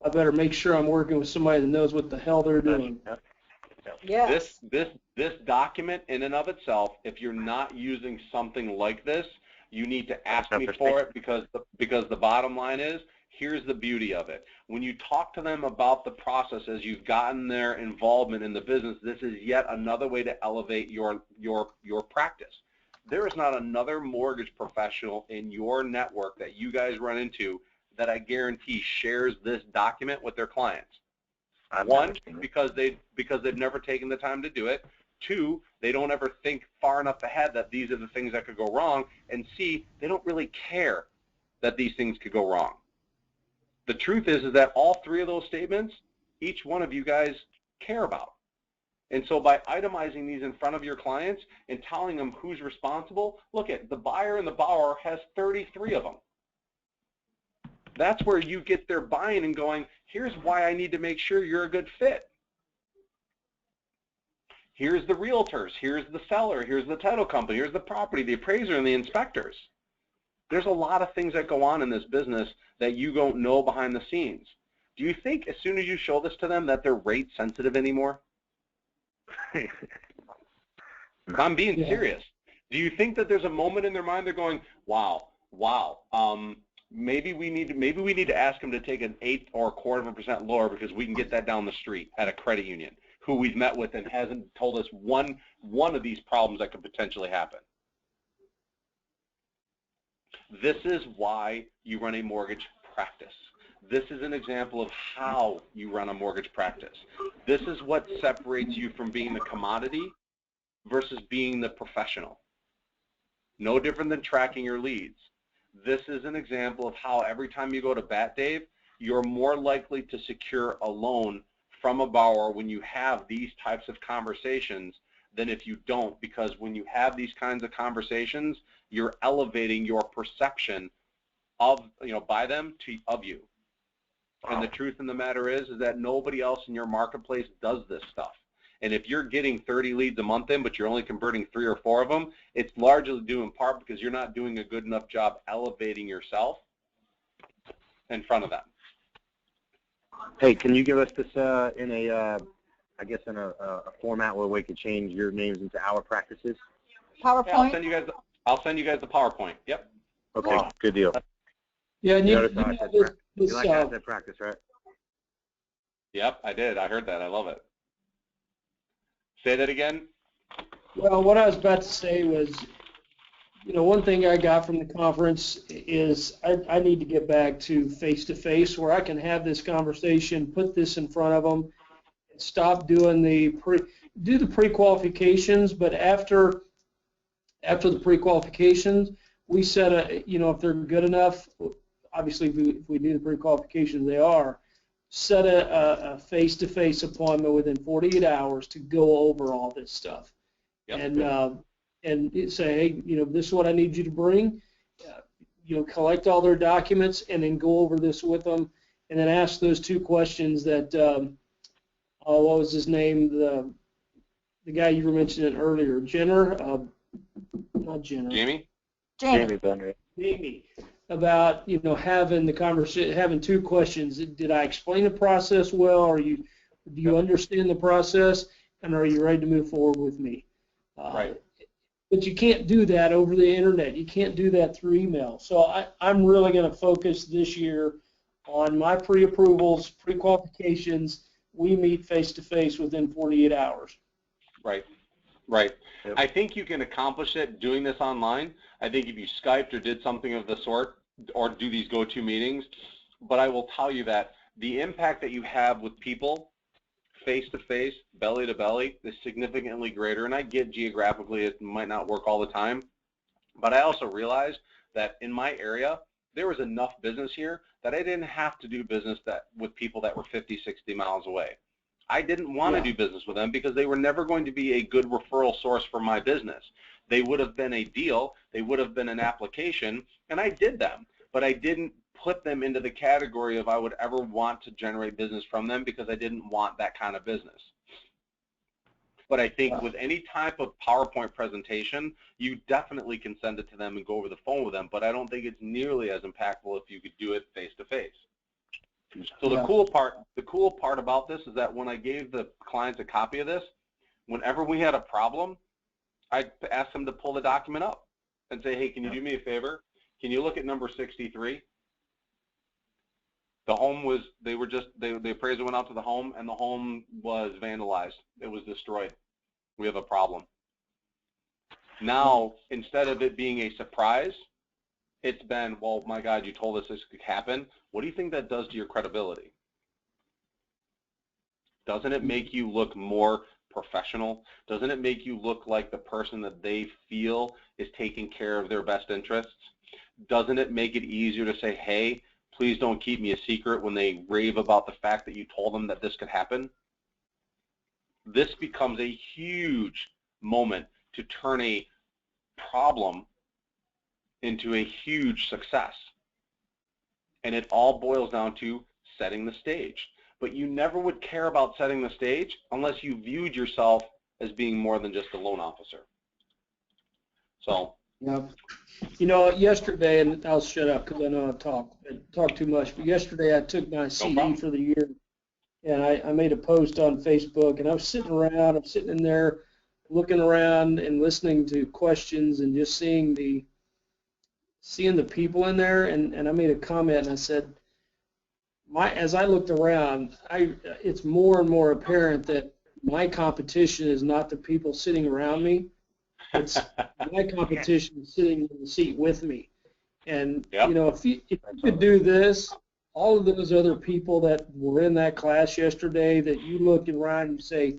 I better make sure I'm working with somebody that knows what the hell they're doing. Yeah. This document in and of itself, if you're not using something like this, you need to ask me for it because the bottom line is here's the beauty of it. When you talk to them about the process as you've gotten their involvement in the business, this is yet another way to elevate your practice. There is not another mortgage professional in your network that you guys run into that I guarantee shares this document with their clients. One, because they've never taken the time to do it. Two, they don't ever think far enough ahead that these are the things that could go wrong. And C, they don't really care that these things could go wrong. The truth is that all three of those statements, each one of you guys care about. And so by itemizing these in front of your clients and telling them who's responsible, look at the buyer and the borrower has 33 of them. That's where you get their buy-in and going, here's why I need to make sure you're a good fit. Here's the realtors, here's the seller, here's the title company, here's the property, the appraiser, and the inspectors. There's a lot of things that go on in this business that you don't know behind the scenes. Do you think as soon as you show this to them that they're rate sensitive anymore? I'm being serious. Do you think that there's a moment in their mind they're going, wow, maybe we need to ask them to take an 1/8 or 1/4% lower because we can get that down the street at a credit union who we've met with and hasn't told us one of these problems that could potentially happen. This is why you run a mortgage practice. This is an example of how you run a mortgage practice. This is what separates you from being the commodity versus being the professional. No different than tracking your leads. This is an example of how every time you go to bat, Dave, you're more likely to secure a loan from a borrower when you have these types of conversations than if you don't, because when you have these kinds of conversations, you're elevating your perception of, by them of you. And the truth in the matter is that nobody else in your marketplace does this stuff. And if you're getting 30 leads a month in, but you're only converting 3 or 4 of them, it's largely due in part because you're not doing a good enough job elevating yourself in front of them. Hey, can you give us this in a format where we could change your names into our practices? PowerPoint? Yeah, I'll send you guys the PowerPoint. Yep. Okay, good deal. Yeah, and You you like asset practice, right? Yep, I did. I heard that. I love it. Say that again. well, what I was about to say was, one thing I got from the conference is I need to get back to face-to-face where I can have this conversation, put this in front of them, and stop doing the pre-qualifications, but after the pre-qualifications, we set if they're good enough, obviously if we do the pre-qualifications, they are, set a face-to-face appointment within 48 hours to go over all this stuff. Yep. And say, hey, this is what I need you to bring. Collect all their documents and then go over this with them, and then ask those 2 questions that, what was his name, the guy you were mentioning earlier, not Jenner. Jamie Bender. Jamie, about having the conversation, having 2 questions. Did I explain the process well? Do you understand the process, and are you ready to move forward with me? Right. But you can't do that over the internet. You can't do that through email. So I'm really going to focus this year on my pre-approvals, pre-qualifications. We meet face-to-face within 48 hours. Right. Yep. I think you can accomplish it doing this online. I think if you Skyped or did something of the sort, or do these go-to meetings, but I will tell you that the impact that you have with people face-to-face, belly-to-belly, is significantly greater. And I get geographically it might not work all the time, but I also realized that in my area, there was enough business here that I didn't have to do business with people that were 50, 60 miles away. I didn't want to do business with them because they were never going to be a good referral source for my business. They would have been a deal, they would have been an application, and I did them, but I didn't put them into the category of I would ever want to generate business from them because I didn't want that kind of business. But I think with any type of PowerPoint presentation, you definitely can send it to them and go over the phone with them, but I don't think it's nearly as impactful if you could do it face-to-face. So the cool part about this is that when I gave the clients a copy of this, whenever we had a problem, I asked them to pull the document up and say, hey, can you do me a favor? Can you look at number 63? The home was, the appraiser went out to the home, and the home was vandalized. It was destroyed. We have a problem. Now, instead of it being a surprise, it's been, well, my God, you told us this could happen. What do you think that does to your credibility? Doesn't it make you look more professional? Doesn't it make you look like the person that they feel is taking care of their best interests? Doesn't it make it easier to say, hey, please don't keep me a secret, when they rave about the fact that you told them that this could happen? This becomes a huge moment to turn a problem into a huge success. And it all boils down to setting the stage. But you never would care about setting the stage unless you viewed yourself as being more than just a loan officer. So. Yep. You know, yesterday, and I'll shut up because I know I talk too much, but yesterday I took my CD for the year, and I made a post on Facebook, and I was sitting in there looking around and listening to questions and just seeing the people in there, and I made a comment, and I said, as I looked around, it's more and more apparent that my competition is not the people sitting around me. It's my competition sitting in the seat with me. And, yep. You know, if you could do this, all of those other people that were in that class yesterday that you look around and say,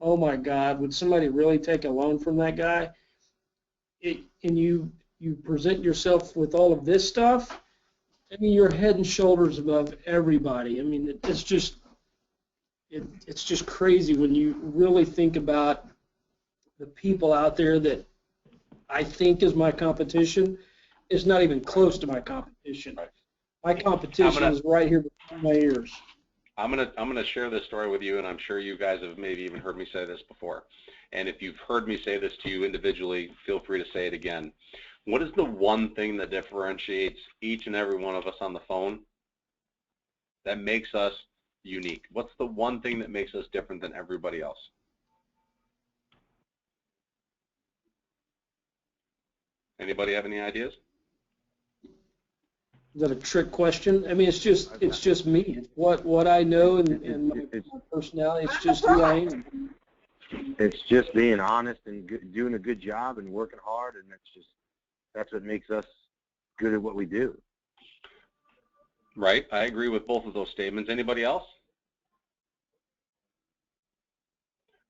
oh, my God, would somebody really take a loan from that guy? And you present yourself with all of this stuff, I mean, you're head and shoulders above everybody. I mean, it's just crazy when you really think about the people out there that I think is my competition. It's not even close to my competition. Right. My competition is right here between my ears. I'm gonna share this story with you, and I'm sure you guys have maybe even heard me say this before. And if you've heard me say this to you individually, feel free to say it again. What is the one thing that differentiates each and every one of us on the phone that makes us unique? What's the one thing that makes us different than everybody else? Anybody have any ideas? Is that a trick question? I mean, it's just me. It's what I know and my personality. It's just who I am. It's just being honest and doing a good job and working hard, and that's what makes us good at what we do. Right. I agree with both of those statements. Anybody else?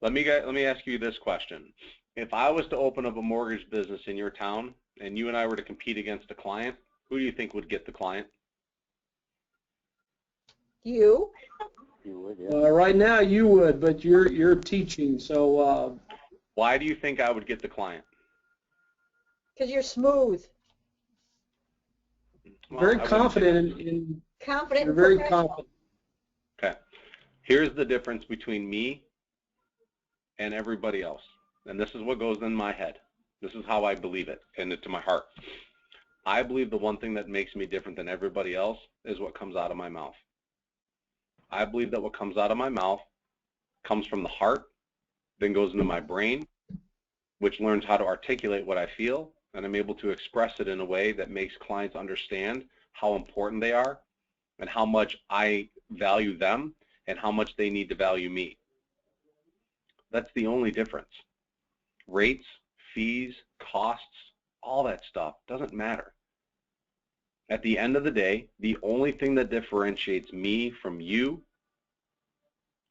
Let me ask you this question. If I was to open up a mortgage business in your town and you and I were to compete against a client, who do you think would get the client? You? You would, yeah. Right now you would, but you're teaching, so. Why do you think I would get the client? Because you're smooth. Well, very confident in confident. You're very confident. Okay. Here's the difference between me and everybody else. And this is what goes in my head. This is how I believe it, and to my heart. I believe the one thing that makes me different than everybody else is what comes out of my mouth. I believe that what comes out of my mouth comes from the heart, then goes into my brain, which learns how to articulate what I feel, and I'm able to express it in a way that makes clients understand how important they are and how much I value them and how much they need to value me. That's the only difference. Rates, fees, costs, all that stuff doesn't matter. At the end of the day, the only thing that differentiates me from you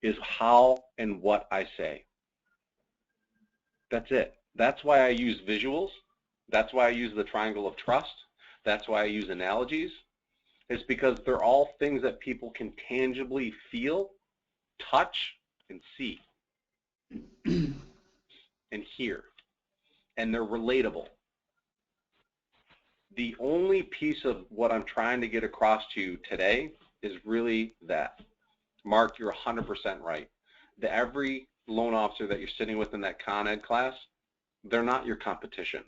is how and what I say. That's it. That's why I use visuals. That's why I use the triangle of trust. That's why I use analogies. It's because they're all things that people can tangibly feel, touch, and see, and hear. And they're relatable. The only piece of what I'm trying to get across to you today is really that. Mark, you're 100% right. Every loan officer that you're sitting with in that Con Ed class, they're not your competition.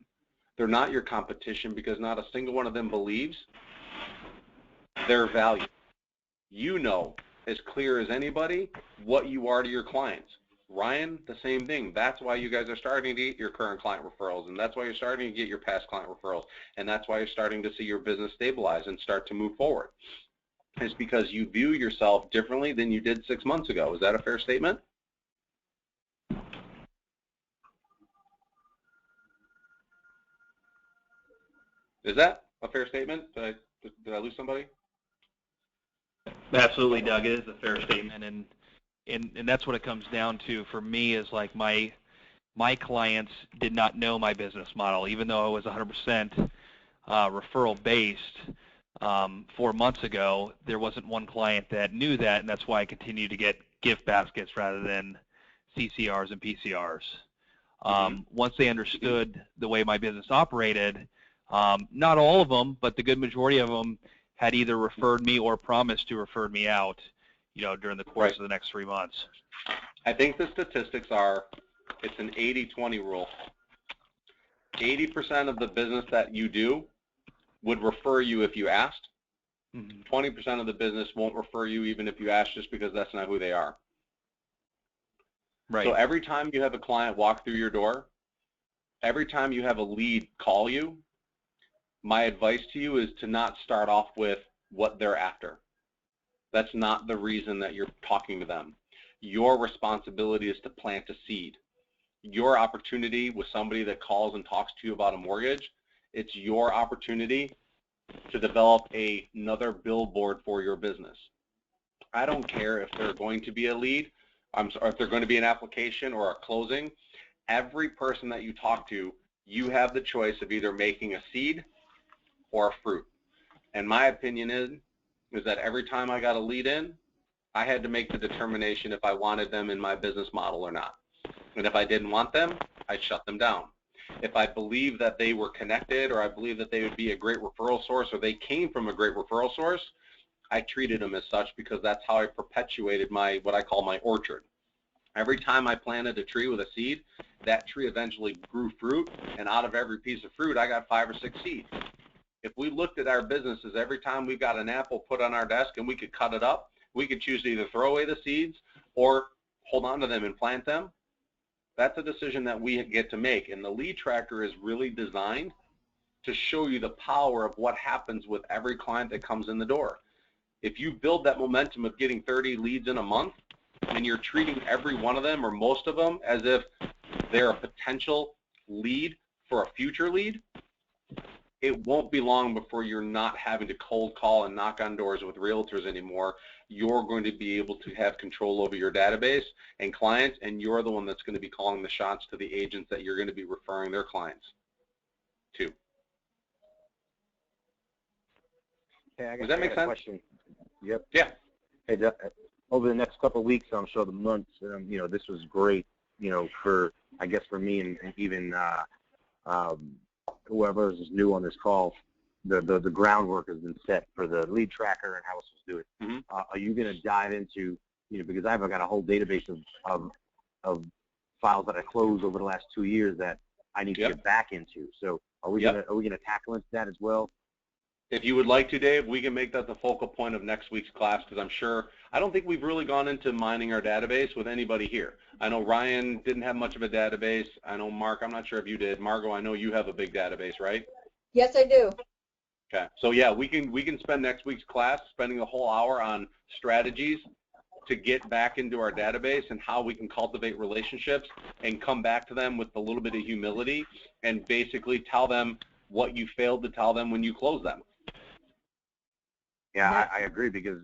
They're not your competition because not a single one of them believes their value. You know as clear as anybody what you are to your clients. Ryan, the same thing. That's why you guys are starting to get your current client referrals, and that's why you're starting to get your past client referrals, and that's why you're starting to see your business stabilize and start to move forward. is because you view yourself differently than you did 6 months ago. Is that a fair statement? Is that a fair statement? Did I lose somebody? Absolutely, Doug. It is a fair statement, and that's what it comes down to for me is like my clients did not know my business model, even though I was 100% referral based. 4 months ago, there wasn't one client that knew that, and that's why I continue to get gift baskets rather than CCRs and PCRs. Once they understood the way my business operated, not all of them, but the good majority of them had either referred me or promised to refer me out, during the course of the next 3 months. I think the statistics are, it's an 80-20 rule. 80% of the business that you do would refer you if you asked. 20% of the business won't refer you even if you ask, just because that's not who they are. Right. So every time you have a client walk through your door, every time you have a lead call you, my advice to you is to not start off with what they're after. That's not the reason that you're talking to them. Your responsibility is to plant a seed. Your opportunity with somebody that calls and talks to you about a mortgage, it's your opportunity to develop another billboard for your business. I don't care if they're going to be a lead, if they're going to be an application or a closing. Every person that you talk to, you have the choice of either making a seed or a fruit. And my opinion is that every time I got a lead in, I had to make the determination if I wanted them in my business model or not. And if I didn't want them, I'd shut them down. If I believe that they were connected, or I believe that they would be a great referral source, or they came from a great referral source, I treated them as such, because that's how I perpetuated what I call my orchard. Every time I planted a tree with a seed, that tree eventually grew fruit, and out of every piece of fruit, I got 5 or 6 seeds. If we looked at our businesses, every time we got an apple put on our desk and we could cut it up, we could choose to either throw away the seeds or hold on to them and plant them. That's a decision that we get to make. And the lead tracker is really designed to show you the power of what happens with every client that comes in the door. If you build that momentum of getting 30 leads in a month, and you're treating every one of them or most of them as if they're a potential lead for a future lead, it won't be long before you're not having to cold call and knock on doors with realtors anymore. You're going to be able to have control over your database and clients, and you're the one that's going to be calling the shots to the agents that you're going to be referring their clients to. Hey, Does that make sense? Question. Yep. Yeah. Hey, over the next couple of weeks, I'm sure the months, this was great, for, I guess, for me and even whoever is new on this call. The groundwork has been set for the lead tracker and how we're supposed to do it. Are you going to dive into, because I've got a whole database of files that I closed over the last 2 years that I need to get back into. So are we gonna tackle into that as well? If you would like to, Dave, we can make that the focal point of next week's class, because I don't think we've really gone into mining our database with anybody here. I know Ryan didn't have much of a database. I know Mark, I'm not sure if you did. Margot, I know you have a big database, right? Yes, I do. Okay, so yeah, we can spend next week's class spending a whole hour on strategies to get back into our database and how we can cultivate relationships and come back to them with a little bit of humility and basically tell them what you failed to tell them when you close them. Yeah, I agree, because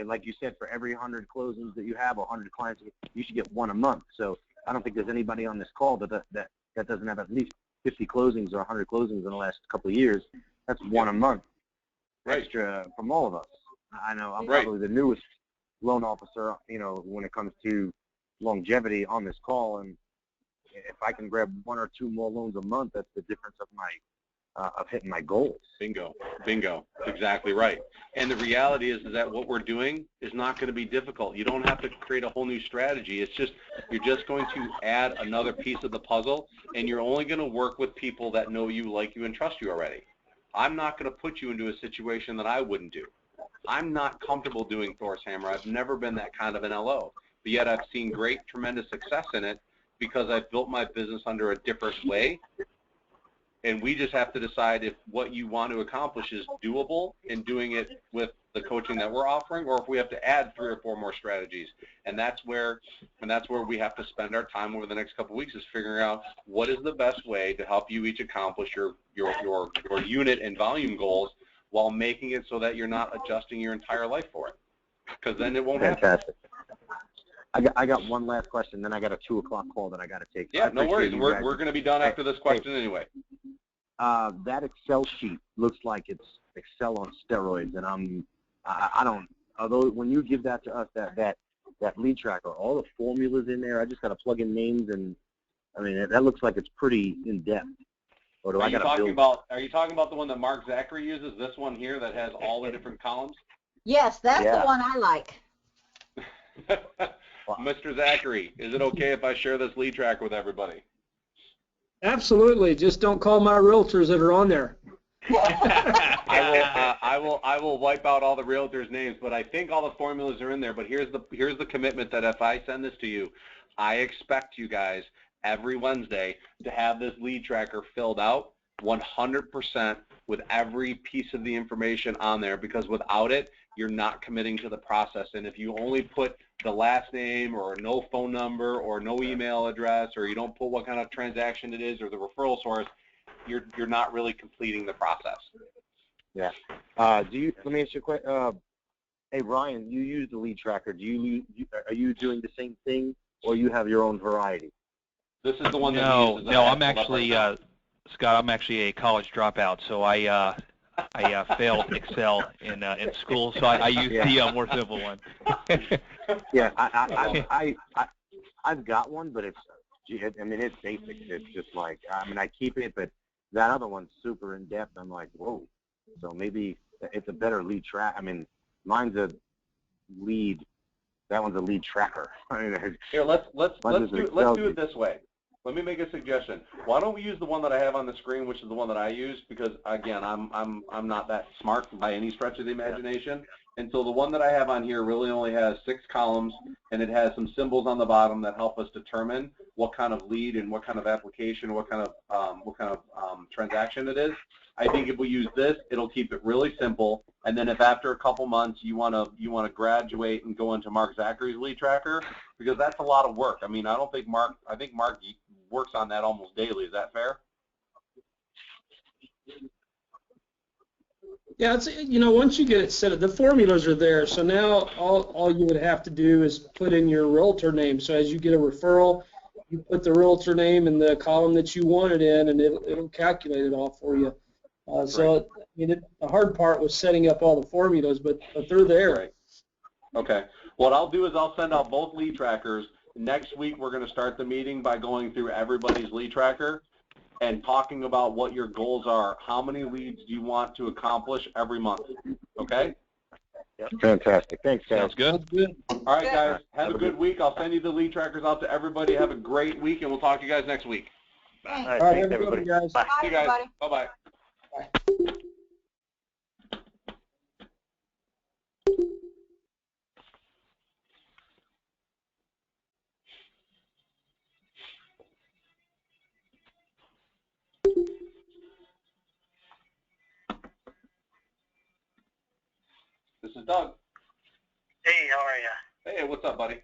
like you said, for every 100 closings that you have, or 100 clients, you should get 1 a month. So I don't think there's anybody on this call that doesn't have at least 50 closings or 100 closings in the last couple of years. That's 1 a month extra from all of us. I know I'm probably the newest loan officer, when it comes to longevity on this call, and if I can grab 1 or 2 more loans a month, that's the difference of hitting my goals. Bingo. Exactly right. And the reality is that what we're doing is not going to be difficult. You don't have to create a whole new strategy. It's just, you're just going to add another piece of the puzzle, and you're only going to work with people that know you, like you, and trust you already. I'm not going to put you into a situation that I wouldn't do. I'm not comfortable doing Thor's Hammer. I've never been that kind of an LO, but yet I've seen tremendous success in it, because I've built my business under a different way. and we just have to decide if what you want to accomplish is doable in doing it with the coaching that we're offering, or if we have to add 3 or 4 more strategies. And that's where we have to spend our time over the next couple of weeks, is figuring out what is the best way to help you each accomplish your unit and volume goals, while making it so that you're not adjusting your entire life for it, because then it won't happen. Fantastic. I got one last question, then I got a 2 o'clock call that I got to take. Yeah, no worries. We're going to be done after this question anyway. That Excel sheet looks like it's Excel on steroids, and I don't. Although when you give that to us, that lead tracker, all the formulas in there, I just got to plug in names, and I mean that looks like it's pretty in depth. Or do I got to build? Are you talking about the one that Mark Zachary uses? This one here that has all the different columns? Yes, that's the one I like. Mr. Zachary, is it okay if I share this lead tracker with everybody? Absolutely. Just don't call my realtors that are on there. I will wipe out all the realtors' names, but I think all the formulas are in there. But here's the commitment that if I send this to you, I expect you guys every Wednesday to have this lead tracker filled out 100% with every piece of the information on there, because without it, you're not committing to the process. And if you only put the last name or no phone number or no email address, or you don't put what kind of transaction it is or the referral source, you're not really completing the process. Yeah. Let me ask you a question. Hey, Ryan, you use the lead tracker. Are you doing the same thing, or you have your own variety? This is the one that No, uses. I'm actually, Scott, I'm actually a college dropout, so I failed Excel in school, so I use the more simple one. Yeah, I've got one, but it's basic. It's just like, I keep it, but that other one's super in depth. I'm like, whoa. So maybe it's a better lead track. Mine's a lead. That one's a lead tracker. Here, let's do it this way. Let me make a suggestion. Why don't we use the one that I have on the screen, which is the one that I use, because again, I'm not that smart by any stretch of the imagination. And so the one that I have on here really only has 6 columns, and it has some symbols on the bottom that help us determine what kind of lead and what kind of application, what kind of transaction it is. I think if we use this, it'll keep it really simple. And then if after a couple months you want to graduate and go into Mark Zachary's lead tracker, because that's a lot of work. I think Mark works on that almost daily. Is that fair? Yeah, it's, once you get it set up, the formulas are there. So now all you would have to do is put in your realtor name. So as you get a referral, you put the realtor name in the column that you want it in, and it'll calculate it all for you. So the hard part was setting up all the formulas, but they're there. Right. Okay. What I'll do is I'll send out both lead trackers. Next week we're going to start the meeting by going through everybody's lead tracker and talking about what your goals are. How many leads do you want to accomplish every month? Okay? Yep. Fantastic. Thanks, guys. Sounds good. All right, guys. Have a good week. I'll send you the lead trackers out to everybody. Have a great week, and we'll talk to you guys next week. Thanks. All right, All right, thanks, have a good everybody. one, guys. Bye. See you guys. Everybody. Bye-bye. This is Doug. Hey, how are you? Hey, what's up, buddy?